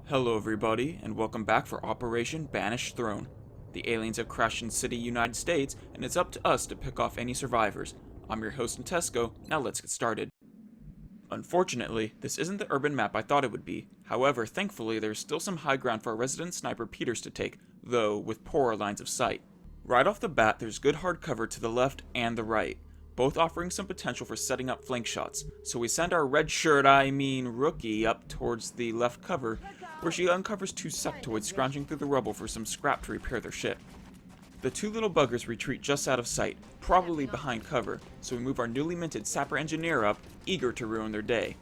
Hello everybody, and welcome back for Operation Banished Throne. The aliens have crashed in City, United States, and it's up to us to pick off any survivors. I'm your host Nitesco, now let's get started. Unfortunately, this isn't the urban map I thought it would be. However, thankfully there's still some high ground for our resident sniper Peters to take, though with poorer lines of sight. Right off the bat, there's good hard cover to the left and the right, both offering some potential for setting up flank shots, so we send our rookie up towards the left cover, where she uncovers two sectoids scrounging through the rubble for some scrap to repair their ship. The two little buggers retreat just out of sight, probably behind cover, so we move our newly minted sapper engineer up, eager to ruin their day.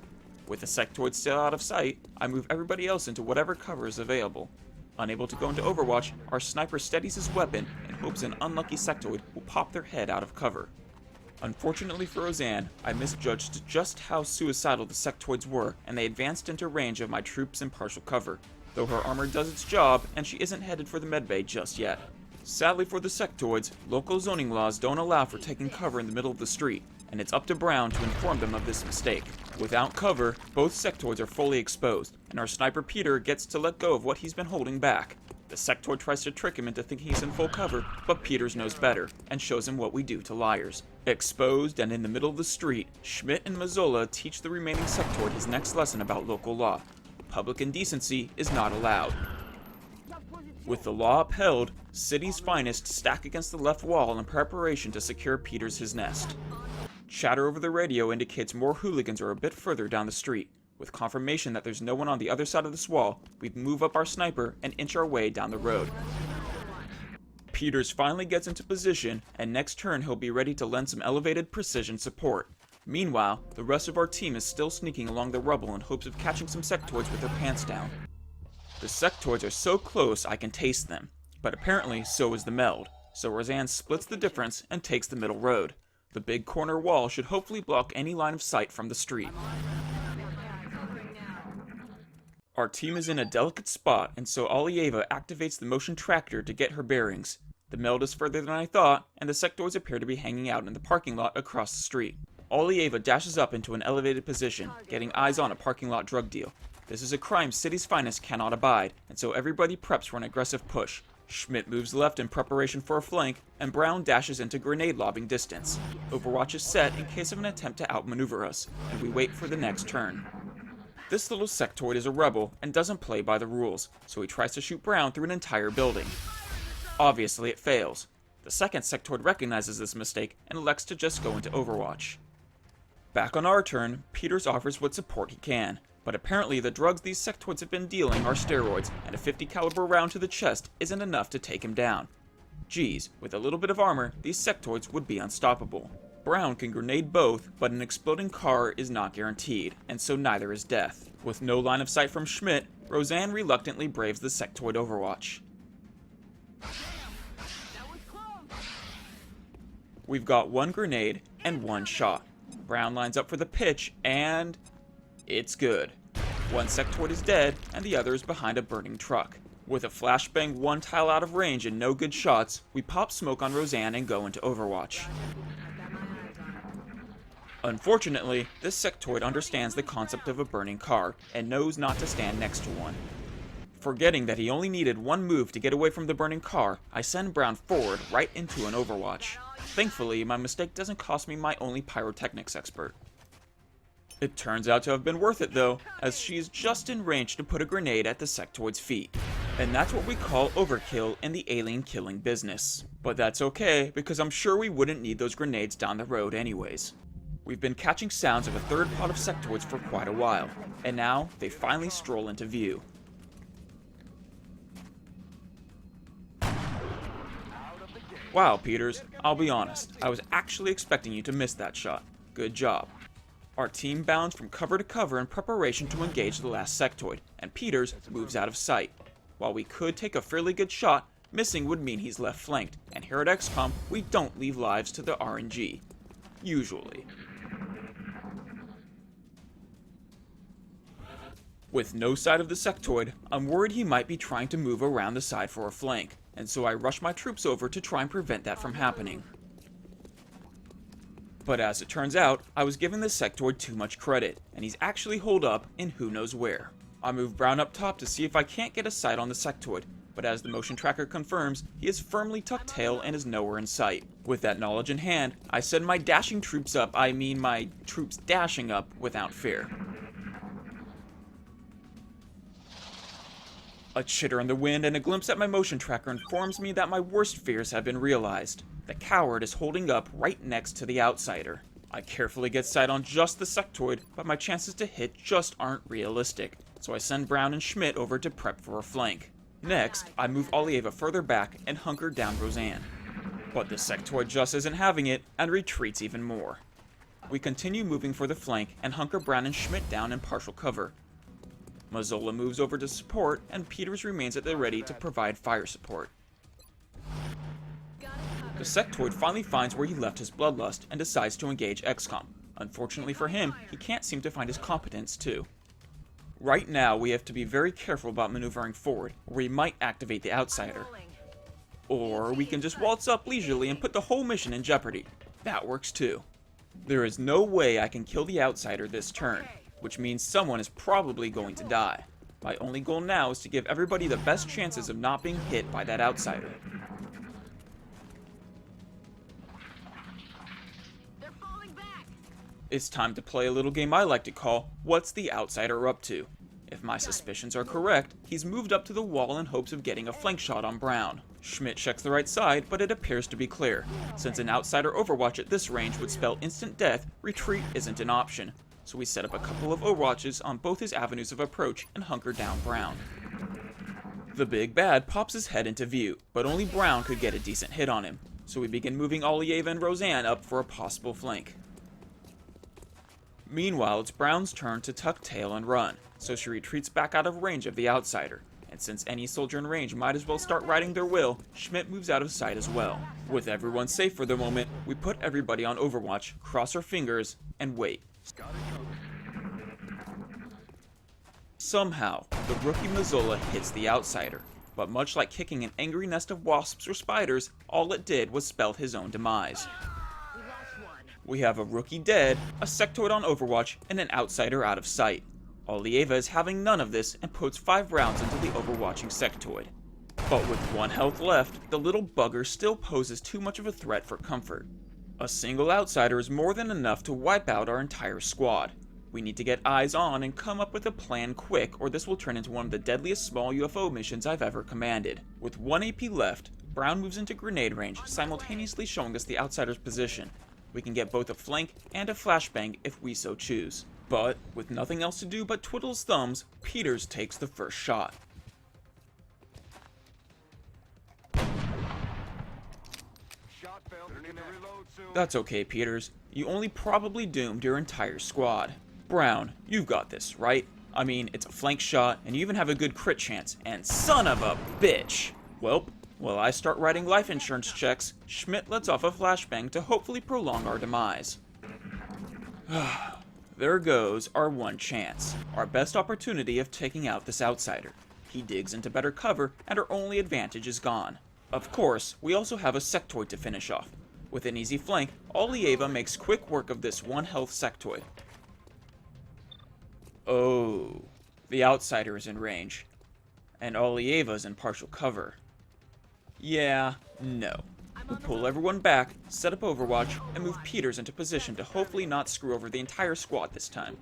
With the sectoids still out of sight, I move everybody else into whatever cover is available. Unable to go into Overwatch, our sniper steadies his weapon and hopes an unlucky sectoid will pop their head out of cover. Unfortunately for Roseanne, I misjudged just how suicidal the sectoids were, and they advanced into range of my troops in partial cover, though her armor does its job, and she isn't headed for the medbay just yet. Sadly for the sectoids, local zoning laws don't allow for taking cover in the middle of the street, and it's up to Brown to inform them of this mistake. Without cover, both sectoids are fully exposed, and our sniper Peter gets to let go of what he's been holding back. The sectoid tries to trick him into thinking he's in full cover, but Peters knows better, and shows him what we do to liars. Exposed and in the middle of the street, Schmidt and Mazzola teach the remaining sectoid his next lesson about local law. Public indecency is not allowed. With the law upheld, City's finest stack against the left wall in preparation to secure Peters his nest. Chatter over the radio indicates more hooligans are a bit further down the street. With confirmation that there's no one on the other side of this wall, we move up our sniper and inch our way down the road. Peters finally gets into position, and next turn he'll be ready to lend some elevated precision support. Meanwhile, the rest of our team is still sneaking along the rubble in hopes of catching some sectoids with their pants down. The sectoids are so close I can taste them, but apparently so is the meld, so Roseanne splits the difference and takes the middle road. The big corner wall should hopefully block any line of sight from the street. Our team is in a delicate spot, and so Olieva activates the motion tractor to get her bearings. The meld is further than I thought, and the sectoids appear to be hanging out in the parking lot across the street. Olieva dashes up into an elevated position, getting eyes on a parking lot drug deal. This is a crime City's finest cannot abide, and so everybody preps for an aggressive push. Schmidt moves left in preparation for a flank, and Brown dashes into grenade lobbing distance. Overwatch is set in case of an attempt to outmaneuver us, and we wait for the next turn. This little sectoid is a rebel and doesn't play by the rules, so he tries to shoot Brown through an entire building. Obviously it fails. The second sectoid recognizes this mistake and elects to just go into Overwatch. Back on our turn, Peters offers what support he can, but apparently the drugs these sectoids have been dealing are steroids, and a 50 caliber round to the chest isn't enough to take him down. Geez, with a little bit of armor, these sectoids would be unstoppable. Brown can grenade both, but an exploding car is not guaranteed, and so neither is death. With no line of sight from Schmidt, Roseanne reluctantly braves the sectoid Overwatch. We've got one grenade and one shot. Brown lines up for the pitch, and it's good. One sectoid is dead, and the other is behind a burning truck. With a flashbang one tile out of range and no good shots, we pop smoke on Roseanne and go into Overwatch. Unfortunately, this sectoid understands the concept of a burning car, and knows not to stand next to one. Forgetting that he only needed one move to get away from the burning car, I send Brown forward right into an Overwatch. Thankfully, my mistake doesn't cost me my only pyrotechnics expert. It turns out to have been worth it though, as she is just in range to put a grenade at the sectoid's feet. And that's what we call overkill in the alien killing business. But that's okay, because I'm sure we wouldn't need those grenades down the road anyways. We've been catching sounds of a third pod of sectoids for quite a while, and now they finally stroll into view. Wow, Peters, I'll be honest, I was actually expecting you to miss that shot. Good job. Our team bounds from cover to cover in preparation to engage the last sectoid, and Peters moves out of sight. While we could take a fairly good shot, missing would mean he's left flanked, and here at XCOM, we don't leave lives to the RNG. Usually. With no sight of the sectoid, I'm worried he might be trying to move around the side for a flank, and so I rush my troops over to try and prevent that from happening. But as it turns out, I was giving the sectoid too much credit, and he's actually holed up in who knows where. I move Brown up top to see if I can't get a sight on the sectoid, but as the motion tracker confirms, he is firmly tucked tail and is nowhere in sight. With that knowledge in hand, I send my dashing troops up, I mean my troops dashing up without fear. A chitter in the wind and a glimpse at my motion tracker informs me that my worst fears have been realized. The coward is holding up right next to the outsider. I carefully get sight on just the sectoid, but my chances to hit just aren't realistic, so I send Brown and Schmidt over to prep for a flank. Next, I move Olieva further back and hunker down Roseanne. But the sectoid just isn't having it and retreats even more. We continue moving for the flank and hunker Brown and Schmidt down in partial cover. Mazzola moves over to support, and Peters remains at the ready to provide fire support. The sectoid finally finds where he left his bloodlust and decides to engage XCOM. Unfortunately for him, he can't seem to find his competence too. Right now, we have to be very careful about maneuvering forward, or we might activate the outsider. Or we can just waltz up leisurely and put the whole mission in jeopardy. That works too. There is no way I can kill the outsider this turn, which means someone is probably going to die. My only goal now is to give everybody the best chances of not being hit by that outsider. It's time to play a little game I like to call, What's the Outsider Up To? If my suspicions are correct, he's moved up to the wall in hopes of getting a flank shot on Brown. Schmidt checks the right side, but it appears to be clear. Since an outsider overwatch at this range would spell instant death, retreat isn't an option. So we set up a couple of overwatches on both his avenues of approach and hunker down Brown. The big bad pops his head into view, but only Brown could get a decent hit on him. So we begin moving Olieva and Roseanne up for a possible flank. Meanwhile, it's Brown's turn to tuck tail and run, so she retreats back out of range of the outsider. And since any soldier in range might as well start riding their will, Schmidt moves out of sight as well. With everyone safe for the moment, we put everybody on overwatch, cross our fingers, and wait. Somehow, the rookie Mazzola hits the outsider, but much like kicking an angry nest of wasps or spiders, all it did was spell his own demise. We have a rookie dead, a sectoid on overwatch, and an outsider out of sight. Olieva is having none of this and puts 5 rounds into the overwatching sectoid. But with 1 health left, the little bugger still poses too much of a threat for comfort. A single outsider is more than enough to wipe out our entire squad. We need to get eyes on and come up with a plan quick, or this will turn into one of the deadliest small UFO missions I've ever commanded. With 1 AP left, Brown moves into grenade range, simultaneously showing us the outsider's position. We can get both a flank and a flashbang if we so choose. But, with nothing else to do but twiddle his thumbs, Peters takes the first shot. That's okay, Peters. You only probably doomed your entire squad. Brown, you've got this, right? I mean, it's a flank shot, and you even have a good crit chance, and son of a bitch! Welp. While I start writing life insurance checks, Schmidt lets off a flashbang to hopefully prolong our demise. There goes our one chance, our best opportunity of taking out this outsider. He digs into better cover, and our only advantage is gone. Of course, we also have a sectoid to finish off. With an easy flank, Olieva makes quick work of this 1 health sectoid. Oh, the outsider is in range, and Olieva's in partial cover. Yeah, no. We pull everyone back, set up overwatch, and move Peters into position to hopefully not screw over the entire squad this time.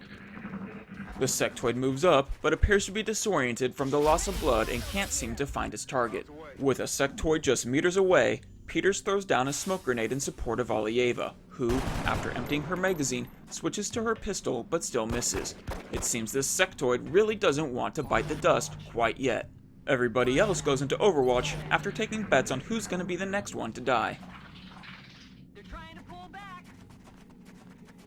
The sectoid moves up, but appears to be disoriented from the loss of blood and can't seem to find its target. With a sectoid just meters away, Peters throws down a smoke grenade in support of Olieva, who, after emptying her magazine, switches to her pistol but still misses. It seems this sectoid really doesn't want to bite the dust quite yet. Everybody else goes into Overwatch after taking bets on who's going to be the next one to die. They're trying to pull back.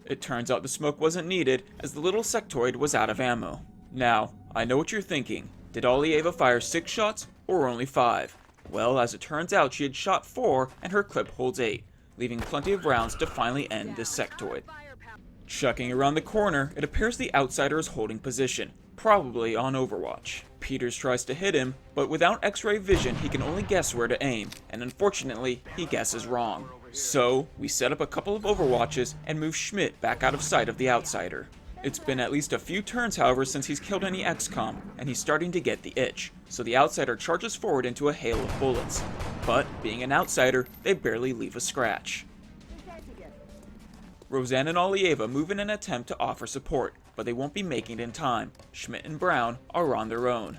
It turns out the smoke wasn't needed, as the little sectoid was out of ammo. Now, I know what you're thinking. Did Olieva fire 6 shots, or only 5? Well, as it turns out, she had shot 4, and her clip holds 8, leaving plenty of rounds to finally end this sectoid. Chucking around the corner, it appears the outsider is holding position, probably on Overwatch. Peters tries to hit him, but without X-ray vision, he can only guess where to aim, and unfortunately, he guesses wrong. So, we set up a couple of Overwatches and move Schmidt back out of sight of the outsider. It's been at least a few turns, however, since he's killed any XCOM, and he's starting to get the itch, so the outsider charges forward into a hail of bullets. But, being an outsider, they barely leave a scratch. Roseanne and Olieva move in an attempt to offer support, but they won't be making it in time. Schmidt and Brown are on their own.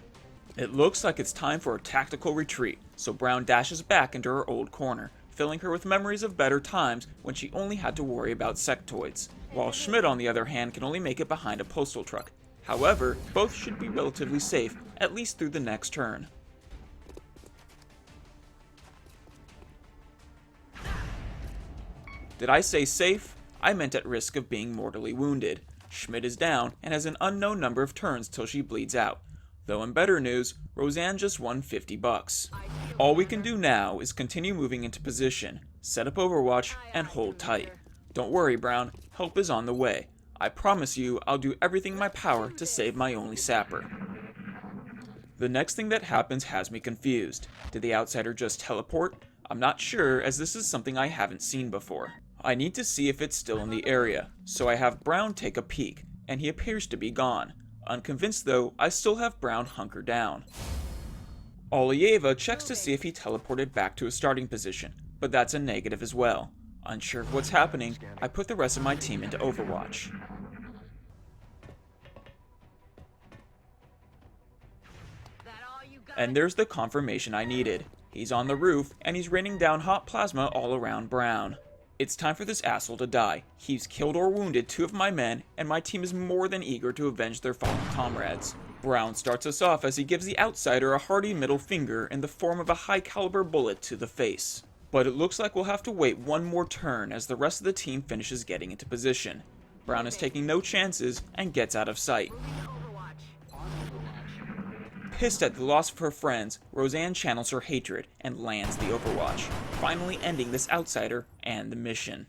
It looks like it's time for a tactical retreat, so Brown dashes back into her old corner, filling her with memories of better times when she only had to worry about sectoids, while Schmidt on the other hand can only make it behind a postal truck. However, both should be relatively safe, at least through the next turn. Did I say safe? I meant at risk of being mortally wounded. Schmidt is down and has an unknown number of turns till she bleeds out. Though in better news, Roseanne just won $50. All we can do now is continue moving into position, set up Overwatch, and hold tight. Don't worry, Brown, help is on the way. I promise you I'll do everything in my power to save my only sapper. The next thing that happens has me confused. Did the outsider just teleport? I'm not sure, as this is something I haven't seen before. I need to see if it's still in the area, so I have Brown take a peek, and he appears to be gone. Unconvinced though, I still have Brown hunker down. Olieva checks to see if he teleported back to his starting position, but that's a negative as well. Unsure of what's happening, I put the rest of my team into Overwatch. And there's the confirmation I needed. He's on the roof, and he's raining down hot plasma all around Brown. It's time for this asshole to die. He's killed or wounded 2 of my men, and my team is more than eager to avenge their fallen comrades. Brown starts us off as he gives the outsider a hearty middle finger in the form of a high-caliber bullet to the face. But it looks like we'll have to wait one more turn as the rest of the team finishes getting into position. Brown is taking no chances and gets out of sight. Pissed at the loss of her friends, Roseanne channels her hatred and lands the Overwatch, finally ending this outsider and the mission.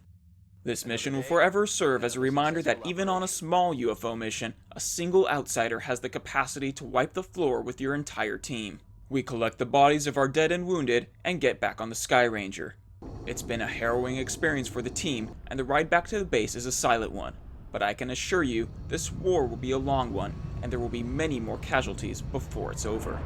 This mission will forever serve as a reminder that even on a small UFO mission, a single outsider has the capacity to wipe the floor with your entire team. We collect the bodies of our dead and wounded and get back on the Sky Ranger. It's been a harrowing experience for the team, and the ride back to the base is a silent one. But I can assure you, this war will be a long one, and there will be many more casualties before it's over.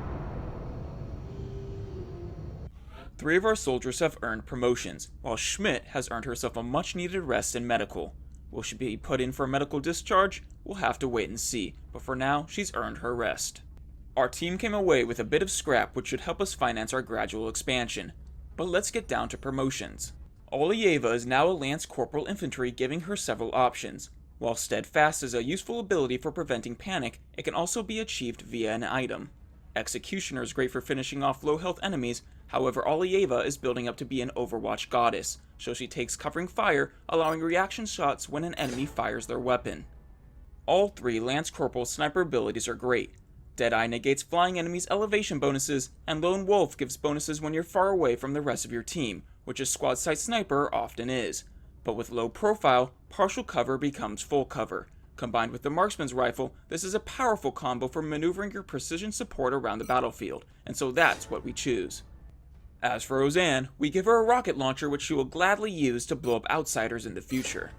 3 of our soldiers have earned promotions, while Schmidt has earned herself a much-needed rest in medical. Will she be put in for a medical discharge? We'll have to wait and see, but for now, she's earned her rest. Our team came away with a bit of scrap which should help us finance our gradual expansion. But let's get down to promotions. Olieva is now a Lance Corporal Infantry, giving her several options. While Steadfast is a useful ability for preventing panic, it can also be achieved via an item. Executioner is great for finishing off low health enemies, however Olieva is building up to be an Overwatch goddess, so she takes covering fire, allowing reaction shots when an enemy fires their weapon. All 3 Lance Corporal sniper abilities are great. Deadeye negates flying enemies' elevation bonuses, and Lone Wolf gives bonuses when you're far away from the rest of your team, which a Squad Sight Sniper often is. But with low profile, partial cover becomes full cover. Combined with the Marksman's Rifle, this is a powerful combo for maneuvering your precision support around the battlefield, and so that's what we choose. As for Roseanne, we give her a rocket launcher which she will gladly use to blow up outsiders in the future.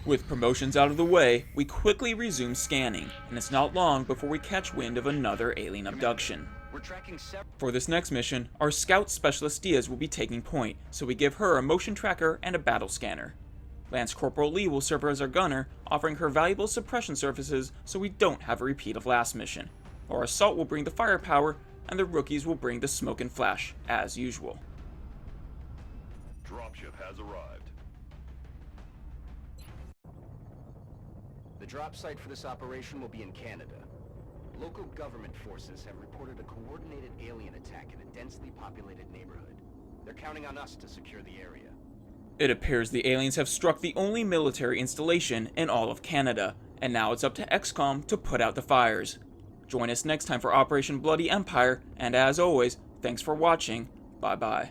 With promotions out of the way, we quickly resume scanning, and it's not long before we catch wind of another alien abduction. For this next mission, our Scout Specialist Diaz will be taking point, so we give her a motion tracker and a battle scanner. Lance Corporal Lee will serve as our gunner, offering her valuable suppression services so we don't have a repeat of last mission. Our Assault will bring the firepower, and the rookies will bring the smoke and flash, as usual. Dropship has arrived. The drop site for this operation will be in Canada. Local government forces have reported a coordinated alien attack in a densely populated neighborhood. They're counting on us to secure the area. It appears the aliens have struck the only military installation in all of Canada, and now it's up to XCOM to put out the fires. Join us next time for Operation Bloody Empire, and as always, thanks for watching. Bye bye.